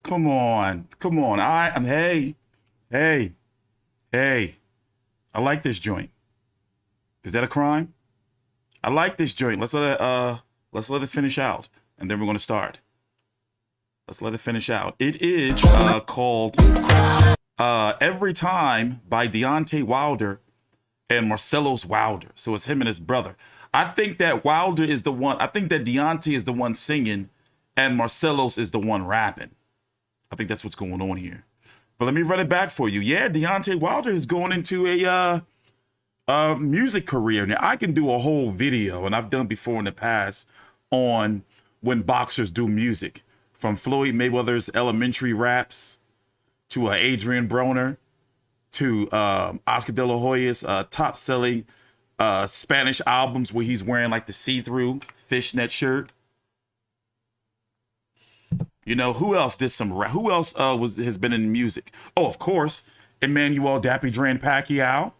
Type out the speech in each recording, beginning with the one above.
Come on. Come on. Hey, hey, hey. I like this joint. Is that a crime? I like this joint. Let's let it finish out. And then we're gonna start. Let's let it finish out. It is called Every Time by Deontay Wilder and Marcelo's Wilder. So it's him and his brother. I think that Wilder is the one. I think that Deontay is the one singing and Marcelo's is the one rapping. I think that's what's going on here. But let me run it back for you. Yeah, Deontay Wilder is going into a music career. Now, I can do a whole video, and I've done before in the past, on when boxers do music. From Floyd Mayweather's elementary raps to Adrian Broner to Oscar De La Hoya's top-selling Spanish albums where he's wearing like the see-through fishnet shirt. You know, who else did some rap? Who else has been in music? Oh, of course, Emmanuel Dapidran Pacquiao.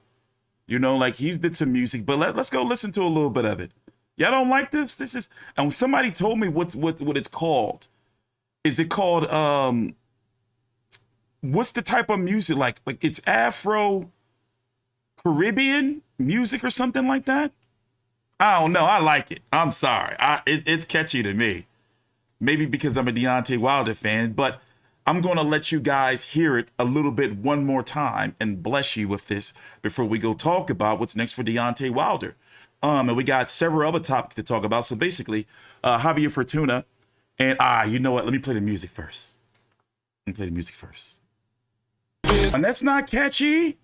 You know, like he's did some music, but let's go listen to a little bit of it. Y'all don't like this? This is, and somebody told me what it's called. Is it called what's the type of music like it's Afro Caribbean music or something like that? I don't know. I like it. I'm sorry. It's catchy to me. Maybe because I'm a Deontay Wilder fan, but I'm going to let you guys hear it a little bit one more time and bless you with this before we go talk about what's next for Deontay Wilder. And we got several other topics to talk about. So basically, Javier Fortuna and you know what? Let me play the music first. And that's not catchy.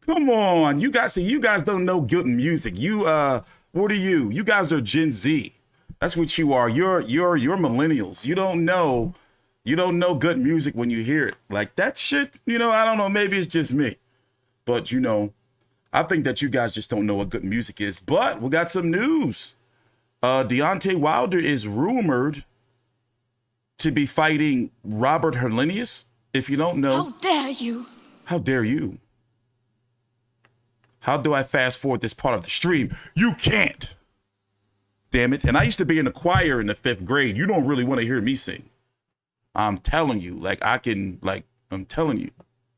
Come on. You guys don't know good music. What are you? You guys are Gen Z. That's what you are. You're millennials. You don't know good music when you hear it. Like that shit, I don't know, maybe it's just me. But I think that you guys just don't know what good music is. But we got some news. Deontay Wilder is rumored to be fighting Robert Helenius. If you don't know. How dare you? How dare you? How do I fast forward this part of the stream? You can't. Damn it. And I used to be in the choir in the 5th grade. You don't really want to hear me sing. I'm telling you, I'm telling you,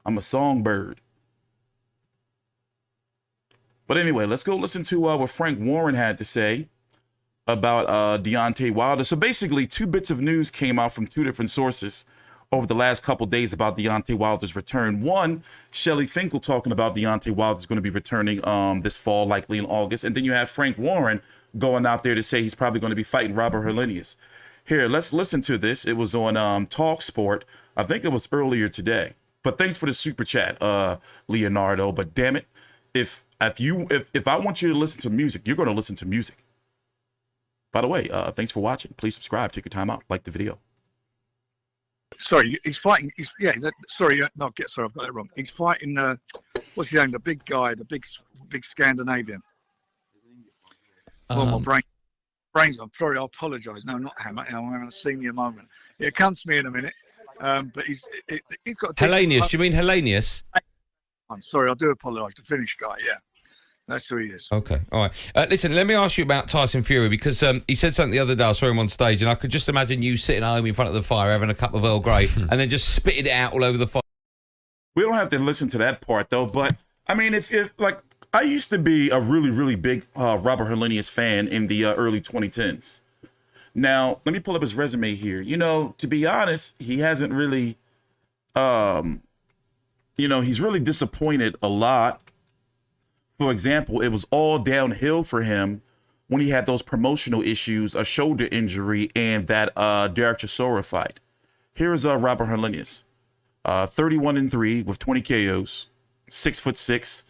I'm a songbird. But anyway, let's go listen to what Frank Warren had to say about Deontay Wilder. So basically, 2 bits of news came out from 2 different sources over the last couple days about Deontay Wilder's return. One, Shelly Finkel talking about Deontay Wilder's going to be returning this fall, likely in August. And then you have Frank Warren going out there to say he's probably going to be fighting Robert Helenius. Here, let's listen to this. It was on Talk Sport. I think it was earlier today. But thanks for the super chat, Leonardo. But damn it, if I want you to listen to music, you're going to listen to music. By the way, thanks for watching. Please subscribe. Take your time out. Like the video. Sorry, he's fighting. Sorry, I've got it wrong. He's fighting. What's his name? The big guy, the big Scandinavian. My brain's gone. Sorry, I apologise. No, not Hammer. I'm having a senior moment. It comes to me in a minute. But he's got. Helenius. Do you mean Helenius? I'm sorry. I do apologise. The Finnish guy. Yeah. That's who he is. Okay, all right. Listen, let me ask you about Tyson Fury, because he said something the other day. I saw him on stage, and I could just imagine you sitting at home in front of the fire having a cup of Earl Grey and then just spitting it out all over the fire. We don't have to listen to that part, though. But, I mean, if I used to be a really, really big Robert Helenius fan in the early 2010s. Now, let me pull up his resume here. To be honest, he hasn't really, he's really disappointed a lot. For example, it was all downhill for him when he had those promotional issues, a shoulder injury, and that Derek Chisora fight. Here's Robert Helenius, 31-3 with 20 KOs, 6'6",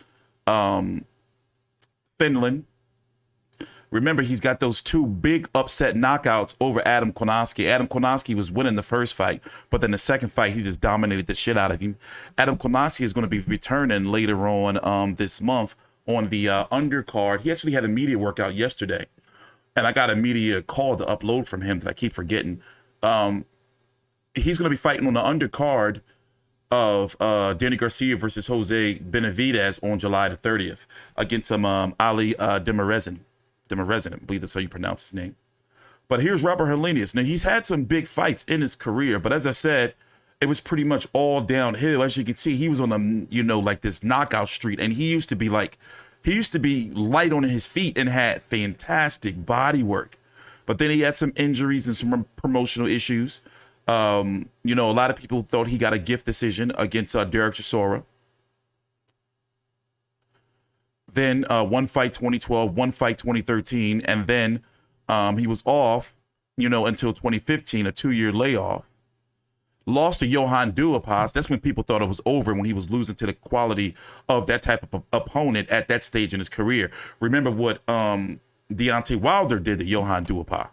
Finland. Remember, he's got those 2 big upset knockouts over Adam Kownacki. Adam Kownacki was winning the first fight, but then the second fight, he just dominated the shit out of him. Adam Kownacki is going to be returning later on this month on the undercard. He actually had a media workout yesterday, and I got a media call to upload from him that I keep forgetting. He's going to be fighting on the undercard of Danny Garcia versus Jose Benavidez on July the 30th against Ali Demirezen. I believe that's how you pronounce his name. But here's Robert Helenius. Now, he's had some big fights in his career, but as I said, it was pretty much all downhill. As you can see, he was on a, like this knockout streak, and he used to be light on his feet and had fantastic body work. But then he had some injuries and some promotional issues. A lot of people thought he got a gift decision against Derek Chisora. Then one fight 2012, one fight 2013, and then he was off, until 2015, a 2-year layoff. Lost to Johan Duhaupas. That's when people thought it was over, when he was losing to the quality of that type of opponent at that stage in his career. Remember what Deontay Wilder did to Johan Duhaupas.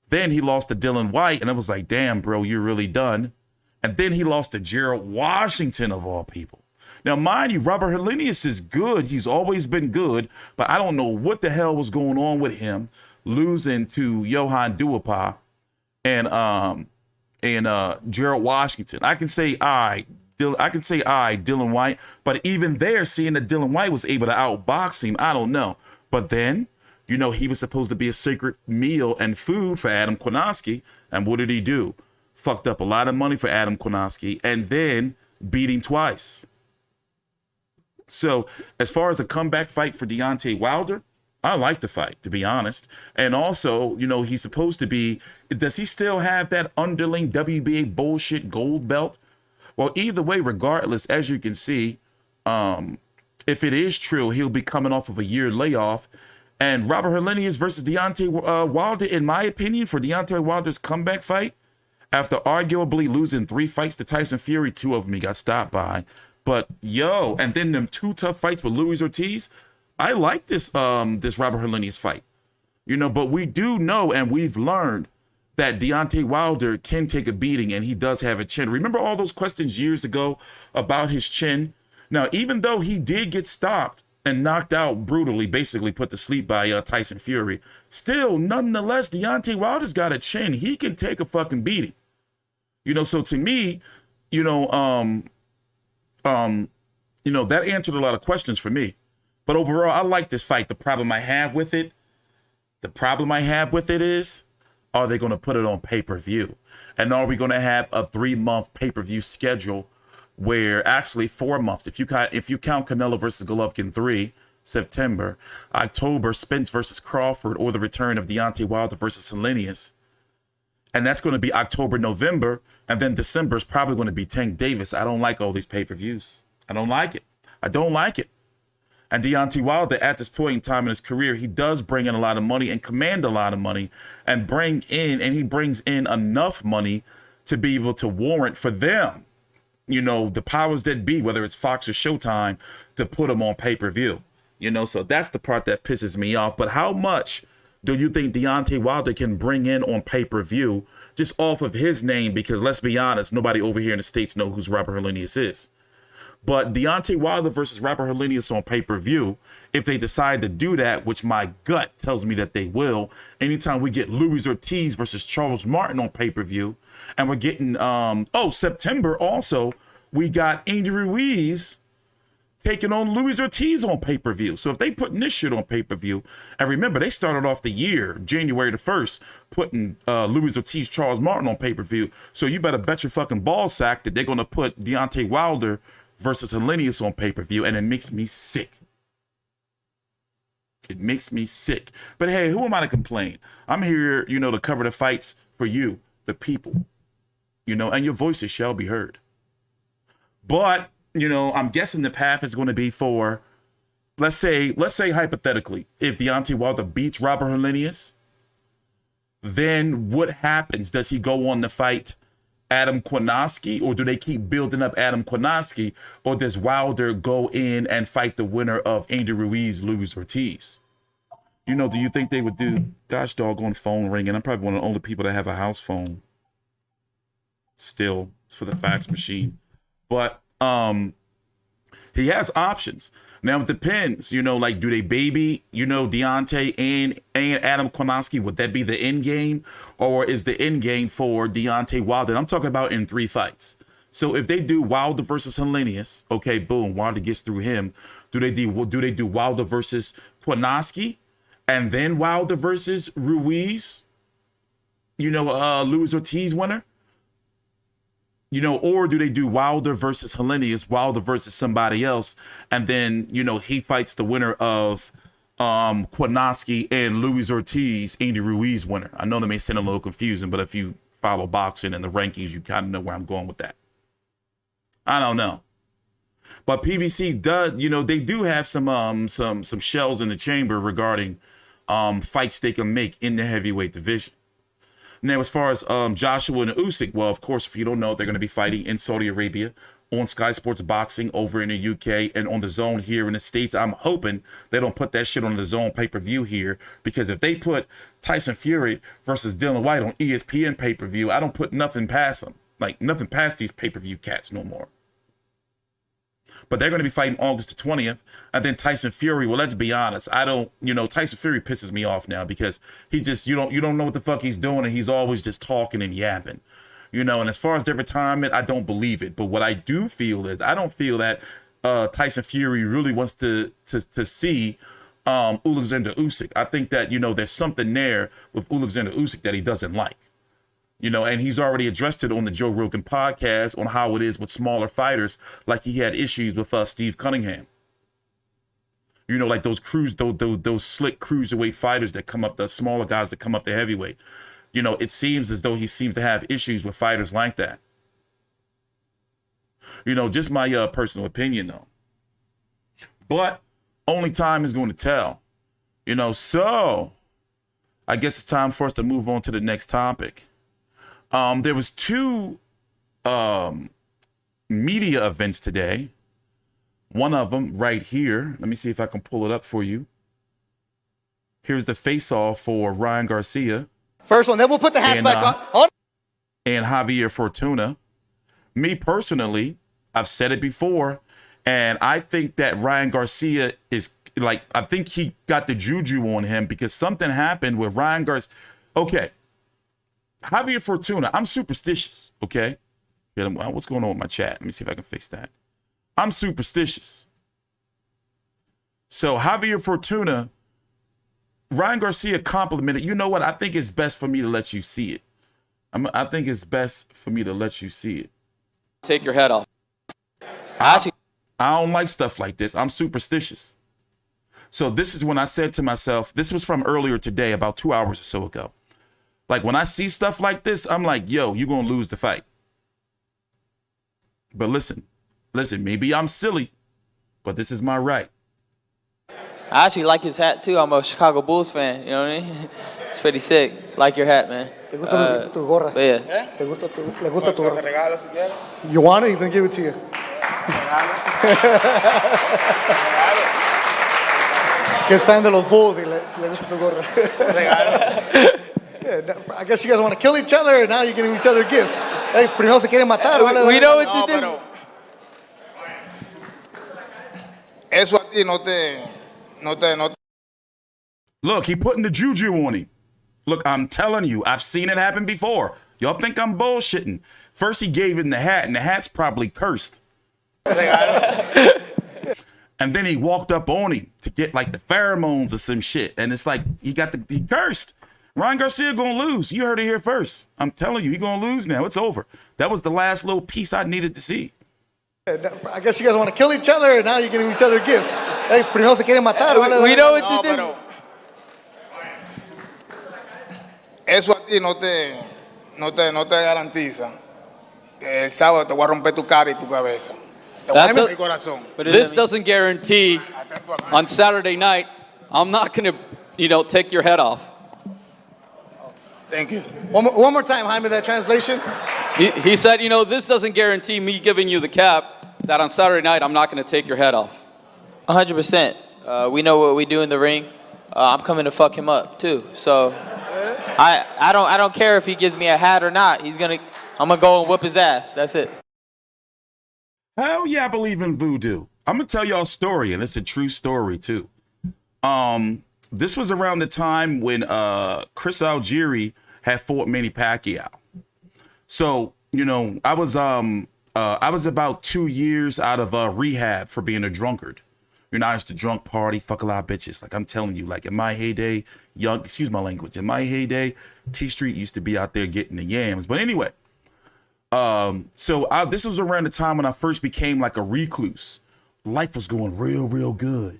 Then he lost to Dylan White, and it was like, damn, bro, you're really done. And then he lost to Gerald Washington, of all people. Now, mind you, Robert Helenius is good. He's always been good, but I don't know what the hell was going on with him losing to Johan Duhaupas and Gerald Washington. I can say Dylan White, but even there, seeing that Dylan White was able to outbox him, I don't know. But then, he was supposed to be a sacred meal and food for Adam Kownacki, and what did he do? Fucked up a lot of money for Adam Kownacki, and then beat him twice. So, as far as a comeback fight for Deontay Wilder, I like the fight, to be honest. And also, he's supposed to be, does he still have that underling WBA bullshit gold belt? Well, either way, regardless, as you can see, if it is true, he'll be coming off of a year layoff. And Robert Helenius versus Deontay Wilder, in my opinion, for Deontay Wilder's comeback fight, after arguably losing 3 fights to Tyson Fury, 2 of them he got stopped by. But, and then them 2 tough fights with Luis Ortiz, I like this this Robert Helenius fight, but we do know, and we've learned, that Deontay Wilder can take a beating, and he does have a chin. Remember all those questions years ago about his chin? Now, even though he did get stopped and knocked out brutally, basically put to sleep by Tyson Fury, still, nonetheless, Deontay Wilder's got a chin. He can take a fucking beating. So to me, that answered a lot of questions for me. But overall, I like this fight. The problem I have with it is, are they going to put it on pay-per-view? And are we going to have a 3-month pay-per-view schedule, where actually 4 months, if you count Canelo versus Golovkin 3, September, October, Spence versus Crawford, or the return of Deontay Wilder versus Helenius. And that's going to be October, November, and then December is probably going to be Tank Davis. I don't like all these pay-per-views. I don't like it. And Deontay Wilder, at this point in time in his career, he does bring in a lot of money and command a lot of money, and he brings in enough money to be able to warrant for them, the powers that be, whether it's Fox or Showtime, to put him on pay-per-view. So that's the part that pisses me off. But how much do you think Deontay Wilder can bring in on pay-per-view just off of his name? Because let's be honest, nobody over here in the States know who Robert Helenius is. But Deontay Wilder versus Robert Helenius on pay-per-view, if they decide to do that, which my gut tells me that they will, anytime we get Luis Ortiz versus Charles Martin on pay-per-view, and we're getting, September also, we got Andy Ruiz taking on Luis Ortiz on pay-per-view. So if they putting this shit on pay-per-view, and remember, they started off the year, January the 1st, putting Luis Ortiz, Charles Martin on pay-per-view. So you better bet your fucking ball sack that they're going to put Deontay Wilder versus Helenius on pay-per-view, and it makes me sick. But hey, who am I to complain? I'm here, to cover the fights for you, the people, and your voices shall be heard. But, I'm guessing the path is going to be for, let's say hypothetically, if Deontay Wilder beats Robert Helenius, then what happens? Does he go on to fight Adam Kownacki, or do they keep building up Adam Kownacki, or does Wilder go in and fight the winner of Andy Ruiz, Luis Ortiz? Do you think they would do, gosh doggone, phone ringing? I'm probably one of the only people that have a house phone. Still, it's for the fax machine. But he has options. Now it depends, do they baby, Deontay and Adam Kownacki? Would that be the end game? Or is the end game for Deontay Wilder? And I'm talking about in 3 fights. So if they do Wilder versus Helenius, okay, boom, Wilder gets through him. Do they do Wilder versus Kownacki? and then Wilder versus Ruiz, Luis Ortiz winner? Or do they do Wilder versus Helenius, Wilder versus somebody else, and then, he fights the winner of Kownacki and Luis Ortiz, Andy Ruiz winner? I know that may sound a little confusing, but if you follow boxing and the rankings, you kind of know where I'm going with that. I don't know. But PBC does, they do have some shells in the chamber regarding fights they can make in the heavyweight division. Now, as far as Joshua and Usyk, well, of course, if you don't know, they're going to be fighting in Saudi Arabia on Sky Sports Boxing over in the UK and on the Zone here in the States. I'm hoping they don't put that shit on the Zone pay-per-view here, because if they put Tyson Fury versus Dylan White on ESPN pay-per-view, I don't put nothing past them. Like, nothing past these pay-per-view cats no more. But they're going to be fighting August the 20th. And then Tyson Fury, well, let's be honest. Tyson Fury pisses me off now, because he just, you don't know what the fuck he's doing, and he's always just talking and yapping. And as far as their retirement, I don't believe it. But what I do feel is, I don't feel that Tyson Fury really wants to see Alexander Usyk. I think that, there's something there with Alexander Usyk that he doesn't like. And he's already addressed it on the Joe Rogan podcast on how it is with smaller fighters, like he had issues with Steve Cunningham. Like those slick cruiserweight fighters that come up, the smaller guys that come up to heavyweight. It seems as though he seems to have issues with fighters like that. Just my personal opinion, though. But only time is going to tell. So I guess it's time for us to move on to the next topic. There was two media events today. One of them right here. Let me see if I can pull it up for you. Here's the face-off for Ryan Garcia. First one, then we'll put the hats back on. And Javier Fortuna. Me personally, I've said it before, and I think that Ryan Garcia is I think he got the juju on him, because something happened with Ryan Garcia. Okay. Javier Fortuna, I'm superstitious, okay? What's going on with my chat? Let me see if I can fix that. I'm superstitious. So Javier Fortuna, Ryan Garcia complimented. You know what? I think it's best for me to let you see it. I think it's best for me to let you see it. Take your head off. I don't like stuff like this. I'm superstitious. So this is when I said to myself, this was from earlier today, about 2 hours or so ago. Like, when I see stuff like this, I'm like, yo, you're going to lose the fight. But listen, maybe I'm silly, but this is my right. I actually like his hat, too. I'm a Chicago Bulls fan, you know what I mean? It's pretty sick. Like your hat, man. ¿Te gusta tu gorra? Yeah. ¿Le gusta tu gorra? You want it? He's going to give it to you. Que es fan de los Bulls y le gusta tu gorra. Yeah, I guess you guys want to kill each other, and now you're giving each other gifts. Hey, primero se quieren matar. We know what to do. Eso a ti no te. Look, he putting the juju on him. Look, I'm telling you, I've seen it happen before. Y'all think I'm bullshitting. First he gave him the hat, and the hat's probably cursed. And then he walked up on him to get like the pheromones or some shit. And it's like, he cursed. Ryan Garcia gonna lose. You heard it here first. I'm telling you, he gonna lose now. It's over. That was the last little piece I needed to see. I guess you guys want to kill each other, and now you're giving each other gifts. Hey, primero se quieren matar. We know what to do. Eso a ti no te garantiza que el sábado te voy a romper tu cara y tu cabeza. Te voy a romper el corazón. This doesn't guarantee on Saturday night I'm not going to, take your head off. Thank you. One more time, Jaime, that translation. He said, this doesn't guarantee me giving you the cap that on Saturday night I'm not going to take your head off. 100%. We know what we do in the ring. I'm coming to fuck him up too. So I don't care if he gives me a hat or not. I'm gonna go and whip his ass. That's it. Hell yeah, I believe in voodoo. I'm gonna tell y'all a story, and it's a true story too. This was around the time when Chris Algieri had fought Manny Pacquiao. So, I was about 2 years out of rehab for being a drunkard. You know, I used to drunk party, fuck a lot of bitches. Like I'm telling you, like in my heyday, excuse my language, in my heyday, T Street used to be out there getting the yams. But anyway, this was around the time when I first became like a recluse. Life was going real good.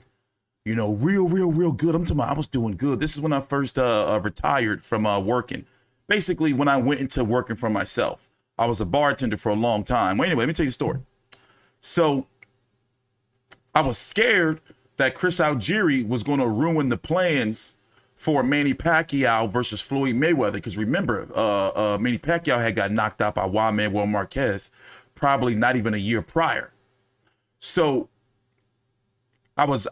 You know, real good. I'm talking about I was doing good. This is when I first retired from working. Basically, when I went into working for myself. I was a bartender for a long time. Well, anyway, let me tell you the story. So I was scared that Chris Algieri was going to ruin the plans for Manny Pacquiao versus Floyd Mayweather. Because remember, Manny Pacquiao had got knocked out by Juan Manuel Marquez probably not even a year prior. So I was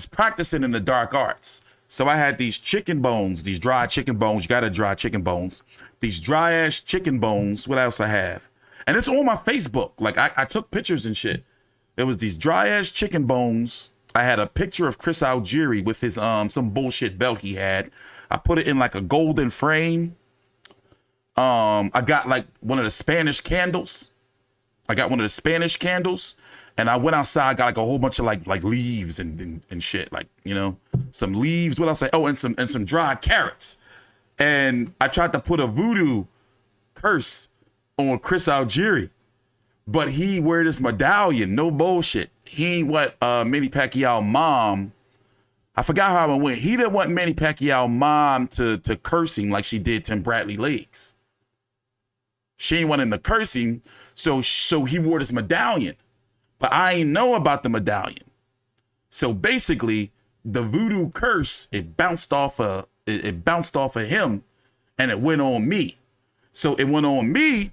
practicing in the dark arts. So I had these chicken bones, these dry chicken bones. You got to dry chicken bones. These dry ass chicken bones. What else I have? And it's on my Facebook. Like I took pictures and shit. It was these dry ass chicken bones. I had a picture of Chris Algieri with his some bullshit belt he had. I put it in like a golden frame. I got like one of the Spanish candles. And I went outside, got like a whole bunch of like leaves and shit, like, you know, some leaves. What else? Oh, and some dry carrots. And I tried to put a voodoo curse on Chris Algieri, but he wear this medallion. No bullshit. He ain't what Manny Pacquiao mom. I forgot how it went. He didn't want Manny Pacquiao mom to curse him like she did Tim Bradley Legs. She ain't want him to curse him, so he wore this medallion. But I ain't know about the medallion. So basically, the voodoo curse, it bounced off of him, and it went on me. So it went on me.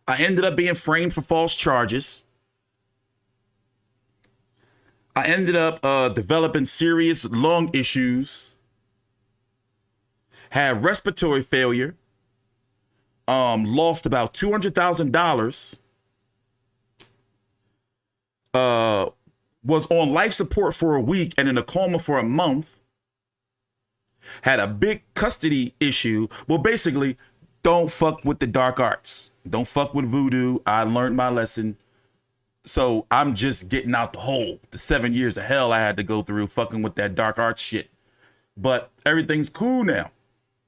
I ended up being framed for false charges. I ended up developing serious lung issues. Had respiratory failure. Lost about $200,000. Was on life support for a week and in a coma for a month. Had a big custody issue. Well, basically, don't fuck with the dark arts. Don't fuck with voodoo. I learned my lesson. So I'm just getting out the hole. The 7 years of hell I had to go through fucking with that dark arts shit. But everything's cool now.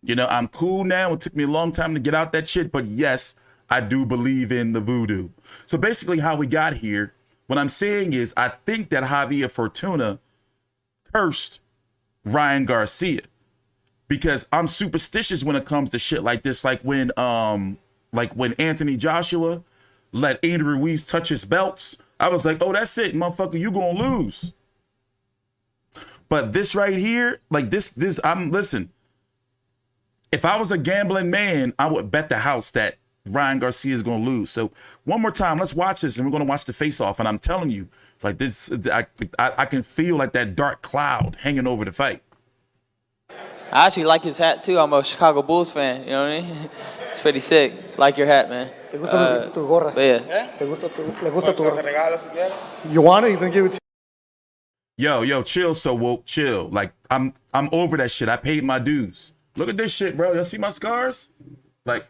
You know, I'm cool now. It took me a long time to get out that shit. But yes, I do believe in the voodoo. So basically how we got here, what I'm saying is I think that Javier Fortuna cursed Ryan Garcia because I'm superstitious when it comes to shit like this. Like when Anthony Joshua let Andy Ruiz touch his belts, I was like, oh, that's it, motherfucker, you gonna lose. But this right here, like this, listen, if I was a gambling man, I would bet the house that Ryan Garcia is going to lose. So one more time, let's watch this, and we're going to watch the face-off. And I'm telling you, like this, I can feel like that dark cloud hanging over the fight. I actually like his hat too. I'm a Chicago Bulls fan. You know what I mean? It's pretty sick. Like your hat, man. ¿Te gusta tu gorra? But yeah. ¿Le gusta tu gorra? You want it? He's gonna give it to you. Yo, chill, so woke, chill. Like I'm over that shit. I paid my dues. Look at this shit, bro. Y'all see my scars? Like.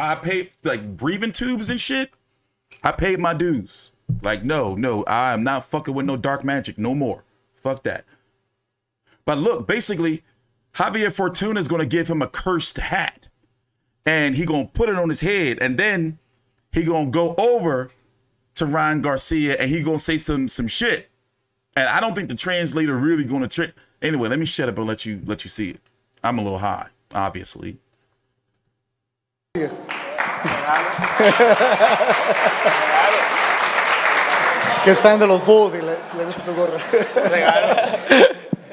I paid like breathing tubes and shit. I paid my dues. Like, no, I am not fucking with no dark magic no more. Fuck that. But look, basically, Javier Fortuna is going to give him a cursed hat. And he going to put it on his head. And then he going to go over to Ryan Garcia and he going to say some shit. And I don't think the translator really going to Anyway, let me shut up and let you see it. I'm a little high, obviously. Que es fan de los Bulls y le gusta tu gorra.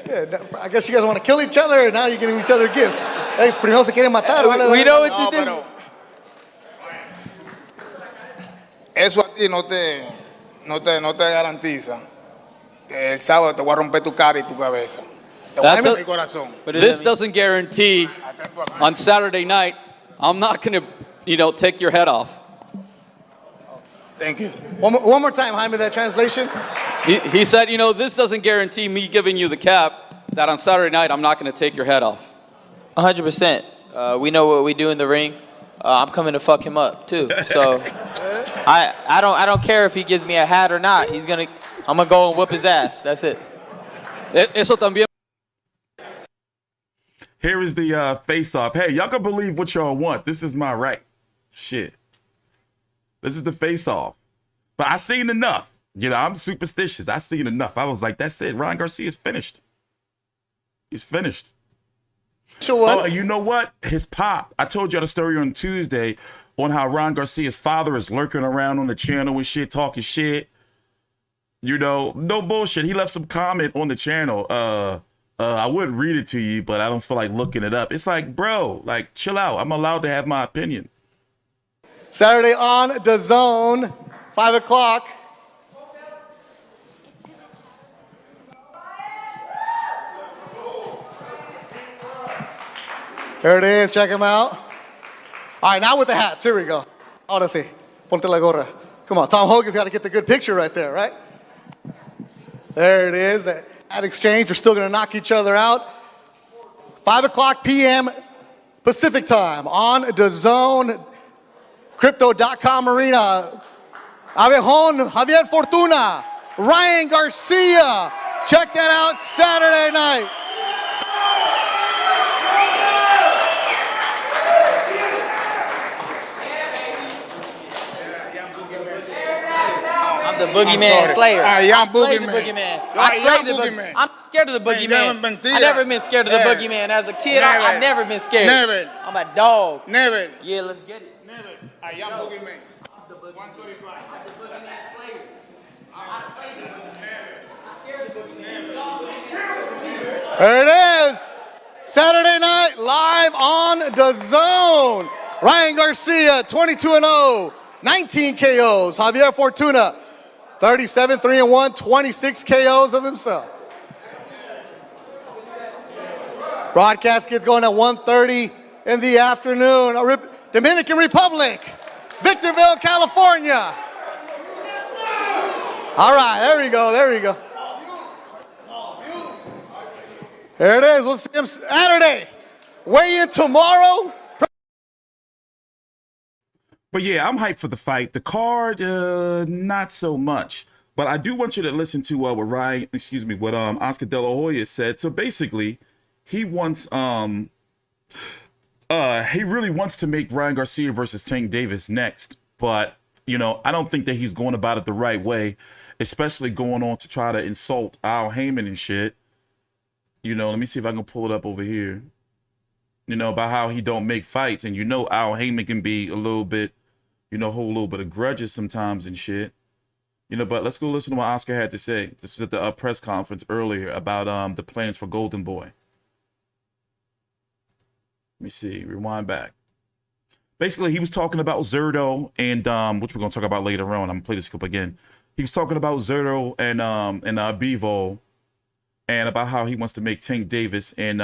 Yeah, I guess you guys want to kill each other and now you're giving each other gifts. Hey, primero se quieren matar. We know what to do. Eso a ti no te garantiza que el sábado te voy a romper tu cara y tu cabeza. Te voy a romper el corazón. This doesn't guarantee on Saturday night I'm not going to, take your head off. Thank you. One more time, Jaime, that translation. He said, this doesn't guarantee me giving you the cap that on Saturday night I'm not going to take your head off. 100%. We know what we do in the ring. I'm coming to fuck him up, too. So I don't care if he gives me a hat or not. I'm gonna go and whip his ass. That's it. Eso también. Here is the face-off. Hey, y'all can believe what y'all want. This is my right. Shit. This is the face-off. But I seen enough. You know, I'm superstitious. I seen enough. I was like, that's it. Ryan Garcia's finished. He's finished. Oh, and you know what? His pop. I told you the story on Tuesday on how Ryan Garcia's father is lurking around on the channel and shit, talking shit. You know, no bullshit. He left some comment on the channel. I wouldn't read it to you, but I don't feel like looking it up. It's like, bro, like, chill out. I'm allowed to have my opinion. Saturday on DAZN, 5 o'clock. There it is. Check him out. All right, now with the hats. Here we go. Ahora sí. Ponte la gorra. Come on. Tom Hogan's got to get the good picture right there, right? There it is. At exchange, they're still going to knock each other out. 5 o'clock p.m. Pacific time on DAZN, Crypto.com Arena. Javier Fortuna, Ryan Garcia. Check that out Saturday night. The boogeyman slayer. I slayed the boogeyman. I slayed the boogeyman. I'm scared of the boogeyman. I never been scared of the boogeyman. As a kid, I never been scared. Never. I'm a dog. Never. Yeah, let's get it. Never. I am boogeyman. The boogeyman. I'm the boogeyman slayer. I slayed the boogeyman. I scared the boogeyman. There it is. Saturday night live on DAZN. Ryan Garcia, 22-0, 19 KOs. Javier Fortuna, 37, 3-1, 26 KOs of himself. Broadcast gets going at 1:30 in the afternoon. Dominican Republic, Victorville, California. All right, there we go, there we go. There it is. We'll see him Saturday. Weigh in tomorrow. But yeah, I'm hyped for the fight. The card, not so much. But I do want you to listen to what Oscar De La Hoya said. So basically, he wants he really wants to make Ryan Garcia versus Tank Davis next. But, you know, I don't think that he's going about it the right way, especially going on to try to insult Al Haymon and shit. You know, let me see if I can pull it up over here. You know, about how he don't make fights. And you know Al Haymon can be a little bit, you know, hold a little bit of grudges sometimes and shit. You know, but let's go listen to what Oscar had to say. This was at the press conference earlier about the plans for Golden Boy. Let me see. Rewind back. Basically, he was talking about Zurdo and which we're going to talk about later on. I'm going to play this clip again. He was talking about Zurdo and Bivol and about how he wants to make Tank Davis and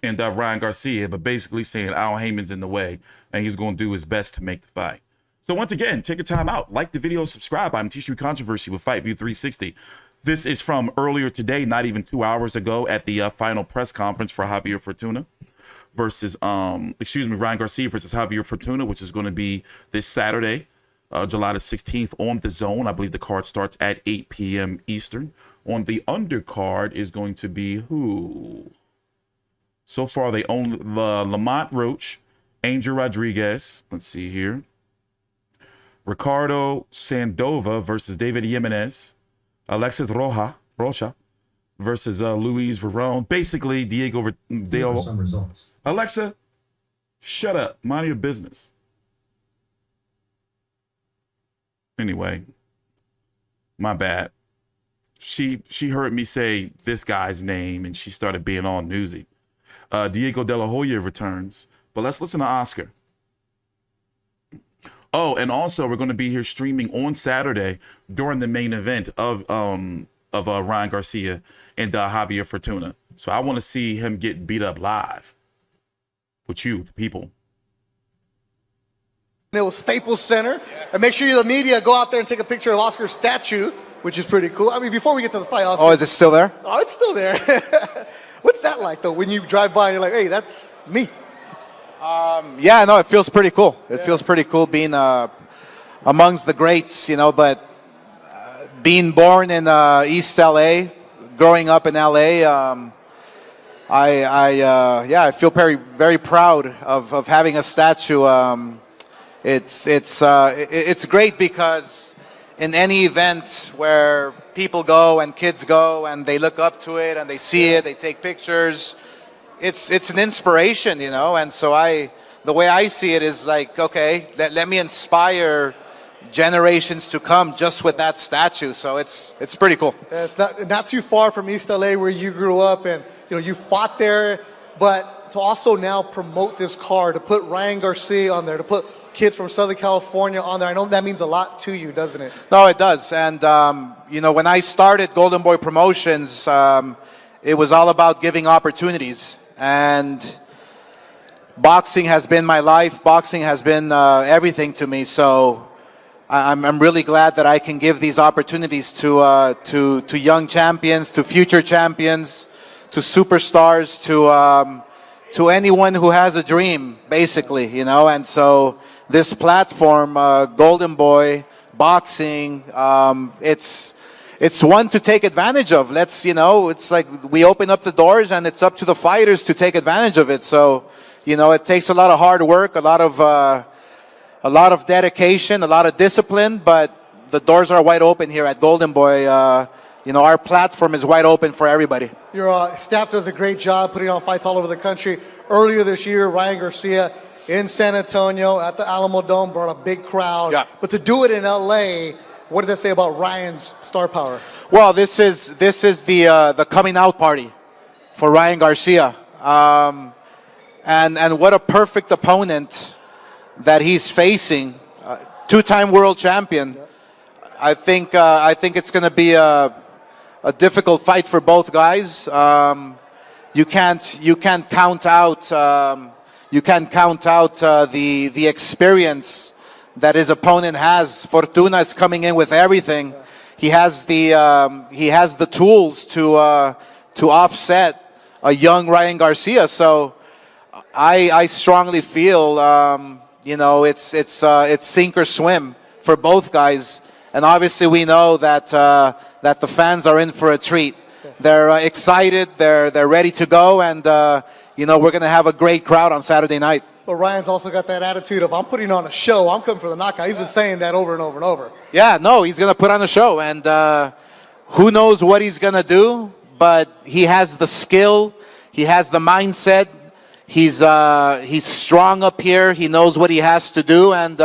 Ryan Garcia, but basically saying Al Haymon's in the way and he's going to do his best to make the fight. So once again, take your time out. Like the video, subscribe. I'm T-Street Controversy with Fight View 360. This is from earlier today, not even 2 hours ago at the final press conference for Javier Fortuna versus, Ryan Garcia versus Javier Fortuna, which is going to be this Saturday, July the 16th on DAZN. I believe the card starts at 8 p.m. Eastern. On the undercard is going to be who? So far, they own Lamont Roach, Angel Rodriguez. Let's see here. Ricardo Sandova versus David Jimenez. Alexis Rocha versus Luis Verón. Basically, Diego. Some results. Alexa, shut up. Mind your business. Anyway, my bad. She heard me say this guy's name and she started being all newsy. Diego De La Hoya returns. But let's listen to Oscar. Oh, and also we're going to be here streaming on Saturday during the main event of Ryan Garcia and Javier Fortuna. So I want to see him get beat up live with you, the people. It was Staples Center. And make sure you, the media, go out there and take a picture of Oscar's statue, which is pretty cool. I mean, before we get to the fight, Oscar. Oh, is it still there? Oh, it's still there. What's that like, though, when you drive by and you're like, hey, that's me? Yeah, no, it feels pretty cool. It feels pretty cool being amongst the greats, you know, but being born in East LA, growing up in LA, I feel very, very proud of having a statue. It's great because in any event where people go and kids go and they look up to it and they see it, they take pictures, it's an inspiration, you know. And so the way I see it is like, okay, let me inspire generations to come just with that statue. So it's pretty cool. Yeah, it's not too far from East LA where you grew up, and you know you fought there, but to also now promote this car, to put Ryan Garcia on there, to put kids from Southern California on there, I know that means a lot to you, doesn't it? No, it does. And you know, when I started Golden Boy Promotions, it was all about giving opportunities, and boxing has been my life. Boxing has been everything to me. So I'm really glad that I can give these opportunities to young champions, to future champions, to superstars, to anyone who has a dream, basically, you know. And so this platform, Golden Boy Boxing, it's one to take advantage of. You know, it's like we open up the doors, and it's up to the fighters to take advantage of it. So, you know, it takes a lot of hard work, a lot of dedication, a lot of discipline, but the doors are wide open here at Golden Boy. You know, our platform is wide open for everybody. Your staff does a great job putting on fights all over the country. Earlier this year, Ryan Garcia in San Antonio at the Alamo Dome brought a big crowd. Yeah. But to do it in LA, what does that say about Ryan's star power? Well, this is the coming out party for Ryan Garcia, and what a perfect opponent that he's facing, two-time world champion. I think it's going to be a difficult fight for both guys. You can't count out the experience that his opponent has. Fortuna is coming in with everything. He has the tools to offset a young Ryan Garcia. So I strongly feel. You know, it's sink or swim for both guys, and obviously we know that the fans are in for a treat. They're excited, they're ready to go, and you know, we're gonna have a great crowd on Saturday night. But Ryan's also got that attitude of, I'm putting on a show, I'm coming for the knockout. He's been saying that over and over and over. Yeah, no, he's gonna put on a show, and who knows what he's gonna do, but he has the skill, he has the mindset. He's strong up here. He knows what he has to do, and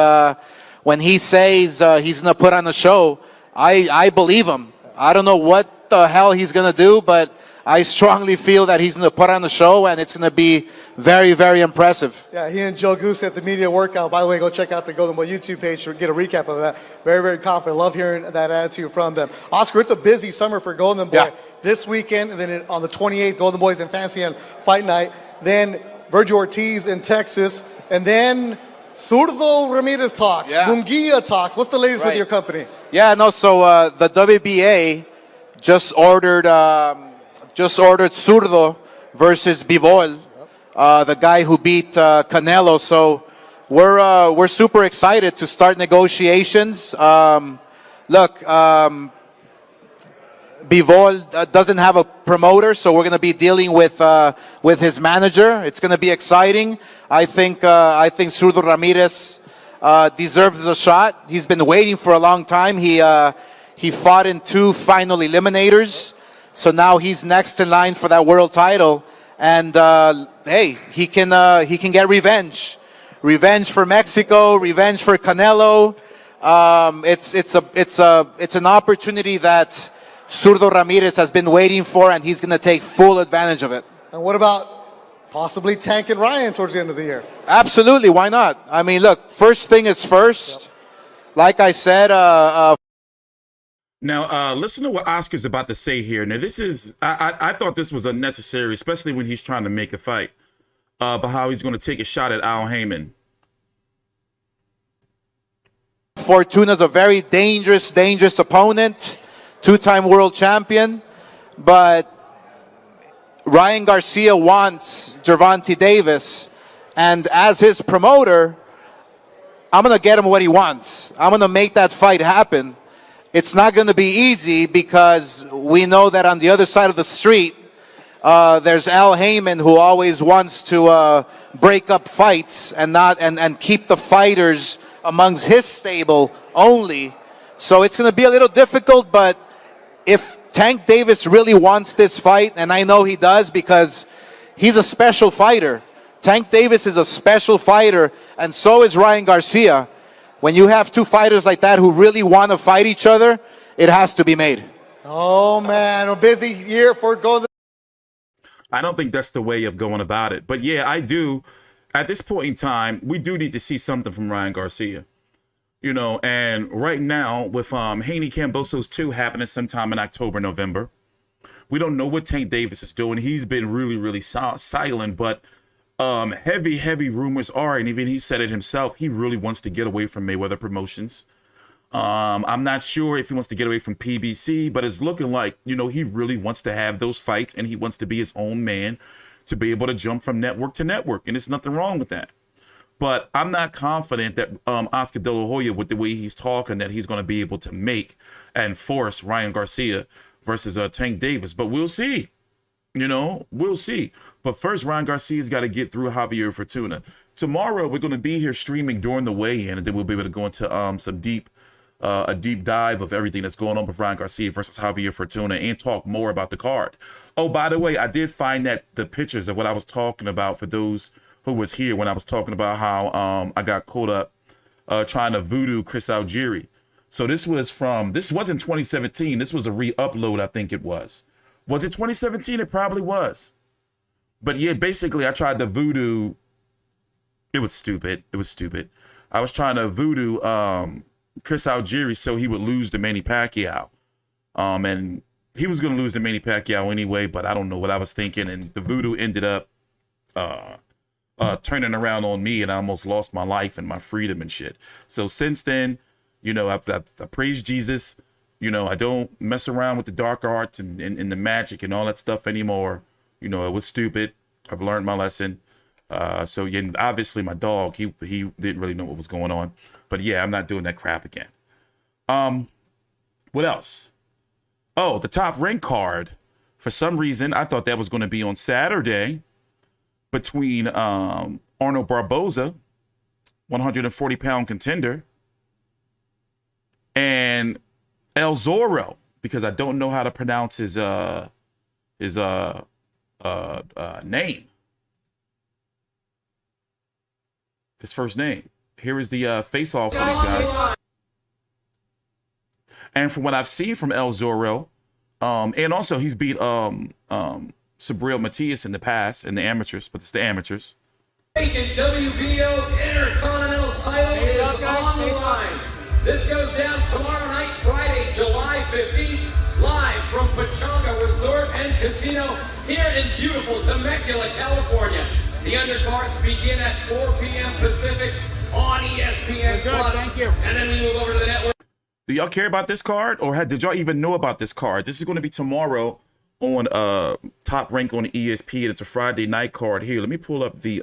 when he says he's gonna put on a show, I believe him. I don't know what the hell he's gonna do, but I strongly feel that he's gonna put on a show, and it's gonna be very, very impressive. Yeah, he and Joe Goose at the media workout. By the way, go check out the Golden Boy YouTube page to get a recap of that. Very, very confident. Love hearing that attitude from them. Oscar, it's a busy summer for Golden Boy. Yeah. This weekend, and then on the 28th, Golden Boys in Fancy and Fight Night. Then Virgil Ortiz in Texas, and then Zurdo Ramirez talks, Munguia talks. What's the latest with your company? Yeah, no. So the WBA just ordered Zurdo versus Bivol, the guy who beat Canelo. So we're super excited to start negotiations. Look. Bivol doesn't have a promoter, so we're going to be dealing with his manager. It's going to be exciting. I think Zurdo Ramirez deserves the shot. He's been waiting for a long time. He fought in 2 final eliminators, so now he's next in line for that world title. And hey, he can get revenge for Mexico, revenge for Canelo. It's an opportunity that Zurdo Ramirez has been waiting for, and he's going to take full advantage of it. And what about possibly tanking Ryan towards the end of the year? Absolutely, why not? I mean, look, first thing is first. Yep. Like I said, Now, listen to what Oscar's about to say here. Now, this is, I thought this was unnecessary, especially when he's trying to make a fight, but how he's going to take a shot at Al Haymon. Fortuna's a very dangerous opponent. 2-time world champion, but Ryan Garcia wants Gervonta Davis, And as his promoter, I'm going to get him what he wants. I'm going to make that fight happen. It's not going to be easy because we know that on the other side of the street, there's Haymon who always wants to break up fights and keep the fighters amongst his stable only. So it's going to be a little difficult, but if Tank Davis really wants this fight, and I know he does because he's a special fighter. Tank Davis is a special fighter, and so is Ryan Garcia. When you have two fighters like that who really want to fight each other, it has to be made. Oh, man, a busy year for Golden. I don't think that's the way of going about it. But yeah, I do. At this point in time, we do need to see something from Ryan Garcia. You know, and right now with Haney Cambosos 2 happening sometime in October, November, we don't know what Tank Davis is doing. He's been really, really silent, but heavy rumors are, and even he said it himself, he really wants to get away from Mayweather Promotions. I'm not sure if he wants to get away from PBC, but it's looking like, you know, he really wants to have those fights and he wants to be his own man to be able to jump from network to network. And there's nothing wrong with that. But I'm not confident that Oscar De La Hoya, with the way he's talking, that he's going to be able to make and force Ryan Garcia versus Tank Davis. But we'll see. You know, we'll see. But first, Ryan Garcia's got to get through Javier Fortuna. Tomorrow, we're going to be here streaming during the weigh-in, and then we'll be able to go into a deep dive of everything that's going on with Ryan Garcia versus Javier Fortuna and talk more about the card. Oh, by the way, I did find that the pictures of what I was talking about for those who was here when I was talking about how I got caught up trying to voodoo Chris Algieri. So this wasn't 2017. This was a re-upload, I think it was. Was it 2017? It probably was. But yeah, basically I tried to voodoo. It was stupid. I was trying to voodoo Chris Algieri so he would lose to Manny Pacquiao. And he was going to lose to Manny Pacquiao anyway, but I don't know what I was thinking. And the voodoo ended up turning around on me, and I almost lost my life and my freedom and shit. So since then, you know, I praise Jesus. You know, I don't mess around with the dark arts and the magic and all that stuff anymore. You know, it was stupid. I've learned my lesson. So yeah, obviously my dog, he didn't really know what was going on. But yeah, I'm not doing that crap again. What else? Oh, the Top Rank card. For some reason, I thought that was going to be on Saturday between Arnold Barboza, 140-pound contender, and El Zorro, because I don't know how to pronounce his name. His first name. Here is the face-off for these guys. And from what I've seen from El Zorro, and also he's beat Sabril Matias in the past in the amateurs, but it's the amateurs. WBO Intercontinental title is on the line. This goes down tomorrow night, Friday, July 15th, live from Pechanga Resort and Casino here in beautiful Temecula, California. The undercards begin at 4 p.m. Pacific on ESPN Plus. Thank you. And then we move over to the network. Do y'all care about this card, or did y'all even know about this card? This is going to be tomorrow on Top Rank on ESPN. It's a Friday night card here. Let me pull up the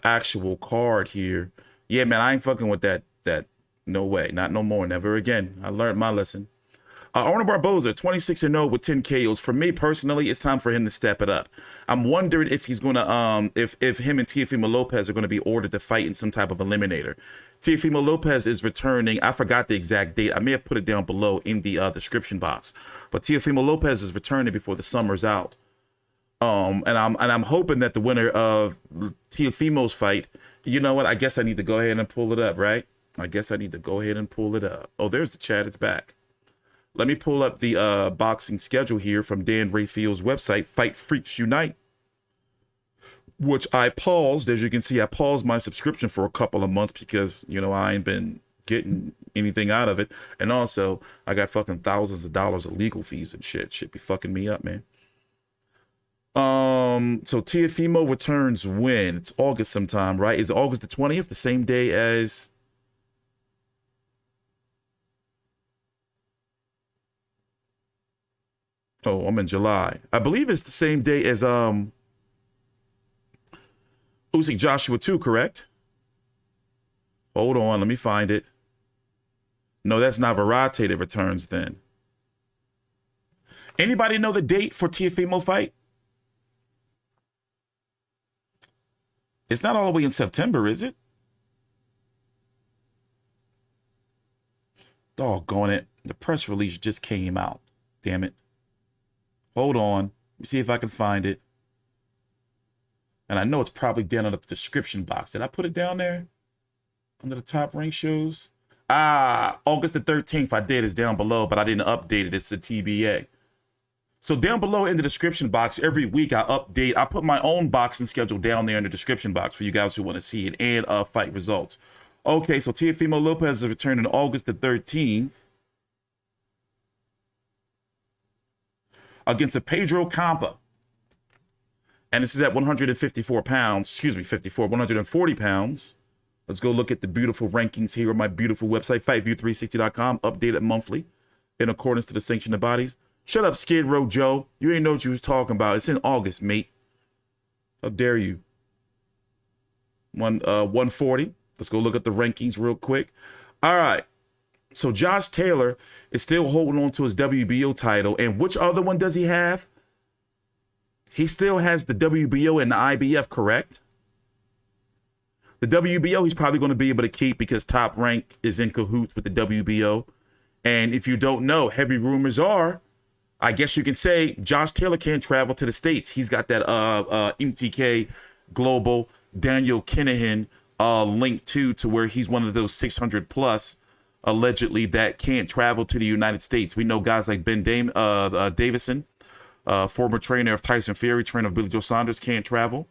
actual card here. Yeah, man, I ain't fucking with that. No way, not no more, never again. I learned my lesson. Arnold Barboza, 26-0 with 10 KOs. For me personally, it's time for him to step it up. I'm wondering if he's gonna if him and Teofimo Lopez are gonna be ordered to fight in some type of eliminator. Teofimo Lopez is returning. I forgot the exact date. I may have put it down below in the description box. But Teofimo Lopez is returning before the summer's out. And I'm hoping that the winner of Teofimo's fight, you know what? I guess I need to go ahead and pull it up, right? I guess I need to go ahead and pull it up. Oh, there's the chat. It's back. Let me pull up the boxing schedule here from Dan Rayfield's website, Fight Freaks Unite, which I paused. As you can see, I paused my subscription for a couple of months because, you know, I ain't been getting anything out of it. And also, I got fucking thousands of dollars of legal fees and shit. Shit be fucking me up, man. So Teofimo returns when? It's August sometime, right? Is it August the 20th, the same day as... Oh, I'm in July. I believe it's the same day as Usyk Joshua 2, correct? Hold on, let me find it. No, that's Navarrete that returns then. Anybody know the date for Teofimo fight? It's not all the way in September, is it? Doggone it. The press release just came out. Damn it. Hold on. Let me see if I can find it. And I know it's probably down in the description box. Did I put it down there? Under the top rank shows? August the 13th. I did. It's down below, but I didn't update it. It's a TBA. So down below in the description box, every week I update. I put my own boxing schedule down there in the description box for you guys who want to see it and fight results. Okay, so Teofimo Lopez is returning August the 13th against a Pedro Campa. And this is at 154 pounds. Excuse me, 140 pounds. Let's go look at the beautiful rankings here on my beautiful website, FightView360.com, updated monthly in accordance to the sanctioned bodies. Shut up, Skid Row Joe. You ain't know what you was talking about. It's in August, mate. How dare you? 140. Let's go look at the rankings real quick. All right. So Josh Taylor is still holding on to his WBO title. And which other one does he have? He still has the WBO and the IBF, correct? The WBO he's probably going to be able to keep because Top Rank is in cahoots with the WBO. And if you don't know, heavy rumors are, I guess you can say Josh Taylor can't travel to the States. He's got that MTK Global Daniel Kinahan link to where he's one of those 600 plus allegedly that can't travel to the United States. We know guys like Ben Davison, former trainer of Tyson Fury, trainer of Billy Joe Saunders, can't travel.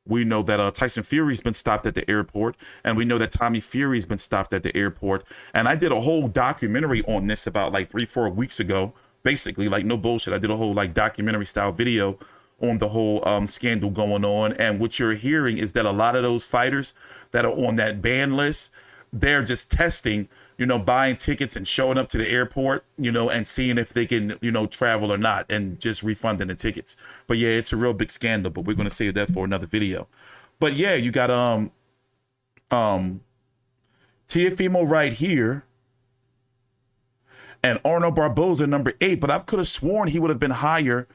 We know that Tyson Fury's been stopped at the airport, and we know that Tommy Fury's been stopped at the airport. And I did a whole documentary on this about like 3-4 weeks ago. Basically, like no bullshit. I did a whole like documentary style video on the whole scandal going on. And what you're hearing is that a lot of those fighters that are on that ban list, they're just testing, buying tickets and showing up to the airport, and seeing if they can, travel or not, and just refunding the tickets. But yeah, it's a real big scandal, but we're going to save that for another video. But yeah, you got Teofimo right here and Arnold Barboza number 8, but I could have sworn he would have been higher